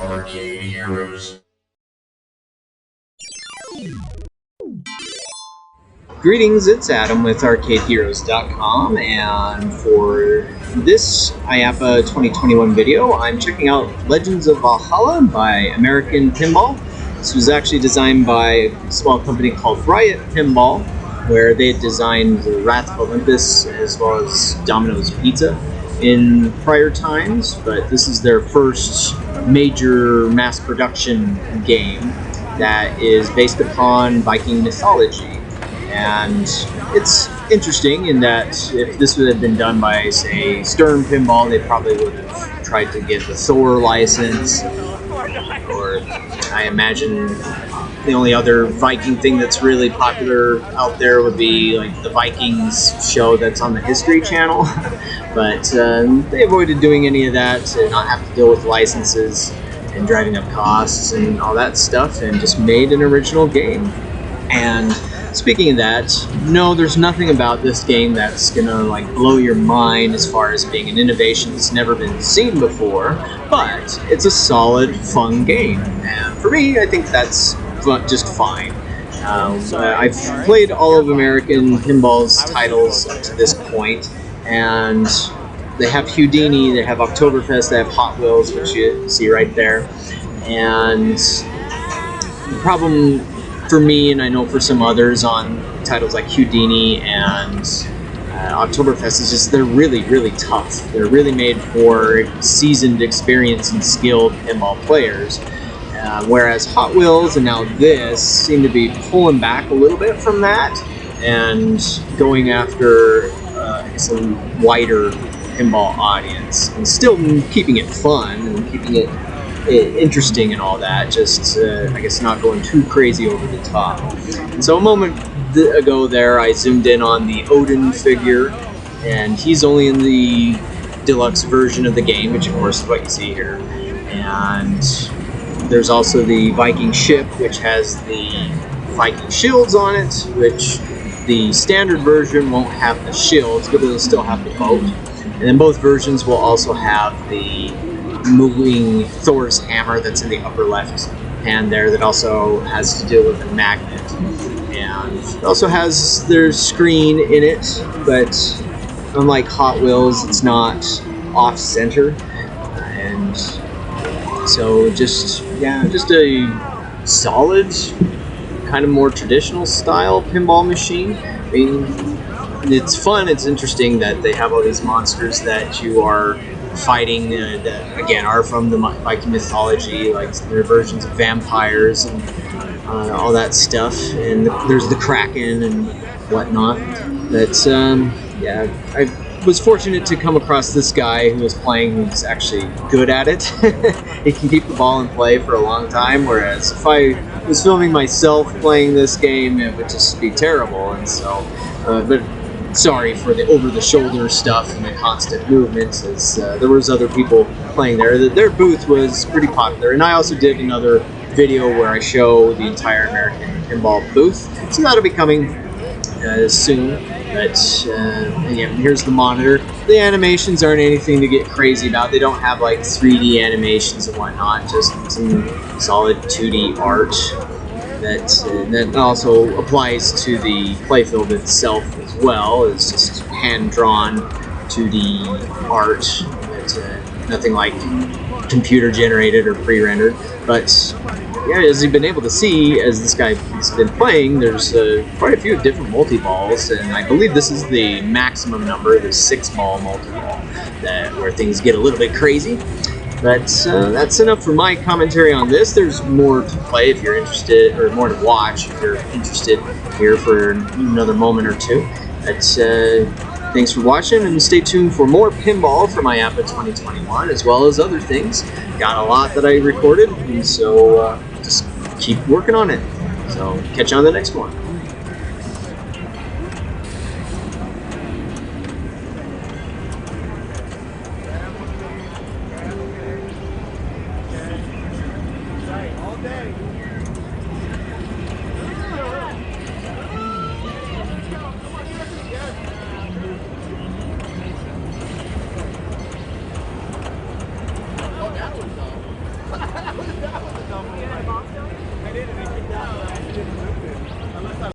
Arcade Heroes. Greetings, it's Adam with ArcadeHeroes.com, and for this IAAPA 2021 video, I'm checking out Legends of Valhalla by American Pinball. This was actually designed by a small company called Riot Pinball, where they had designed the Wrath of Olympus as well as Domino's Pizza in prior times, but this is their first major mass production game that is based upon Viking mythology. And it's interesting in that if this would have been done by, say, Stern Pinball, they probably would have tried to get the Thor license, or I imagine the only other Viking thing that's really popular out there would be like the Vikings show that's on the History Channel. But they avoided doing any of that to not have to deal with licenses and driving up costs and all that stuff, and just made an original game. And speaking of that, no, there's nothing about this game that's gonna like blow your mind as far as being an innovation that's never been seen before, but it's a solid, fun game. And for me, I think that's just fine. I've played all of American Pinball's titles up to this point, and they have Houdini, they have Oktoberfest, they have Hot Wheels, which you see right there. And the problem for me, and I know for some others on titles like Houdini and Oktoberfest, is just they're really, really tough. They're really made for seasoned, experienced, and skilled pinball players. Whereas Hot Wheels and now this seem to be pulling back a little bit from that and going after some wider pinball audience, and still keeping it fun and keeping it interesting and all that, just I guess not going too crazy over the top. And so a moment ago there, I zoomed in on the Odin figure, and he's only in the deluxe version of the game, which of course is what you see here. And there's also the Viking ship, which has the Viking shields on it, which the standard version won't have the shields, but it'll still have the boat. And then both versions will also have the moving Thor's hammer that's in the upper left hand there, that also has to deal with a magnet. And it also has their screen in it, but unlike Hot Wheels, it's not off-center. And so just a solid, kind of more traditional style pinball machine. I mean, it's fun, it's interesting that they have all these monsters that you are fighting that again are from the Viking mythology, like their versions of vampires and all that stuff, and there's the Kraken and whatnot. But yeah, I was fortunate to come across this guy who was playing, who's actually good at it. He can keep the ball in play for a long time, whereas if I was filming myself playing this game, it would just be terrible. And so but sorry for the over-the-shoulder stuff and the constant movements, as there was other people playing there. Their booth was pretty popular, and I also did another video where I show the entire American Pinball booth, so that'll be coming soon. But yeah, here's the monitor. The animations aren't anything to get crazy about. They don't have like 3D animations and whatnot, just some solid 2D art. That also applies to the playfield itself as well. It's just hand-drawn 2D art, but nothing like computer-generated or pre-rendered. But yeah, as you've been able to see, as this guy has been playing, there's quite a few different multi-balls, and I believe this is the maximum number, the 6-ball multi-ball, where things get a little bit crazy. But that's enough for my commentary on this. There's more to play if you're interested, or more to watch if you're interested here for another moment or two. But thanks for watching, and stay tuned for more pinball from IAAPA 2021, as well as other things. Got a lot that I recorded, and so just keep working on it. So catch you on the next one. Oh, that was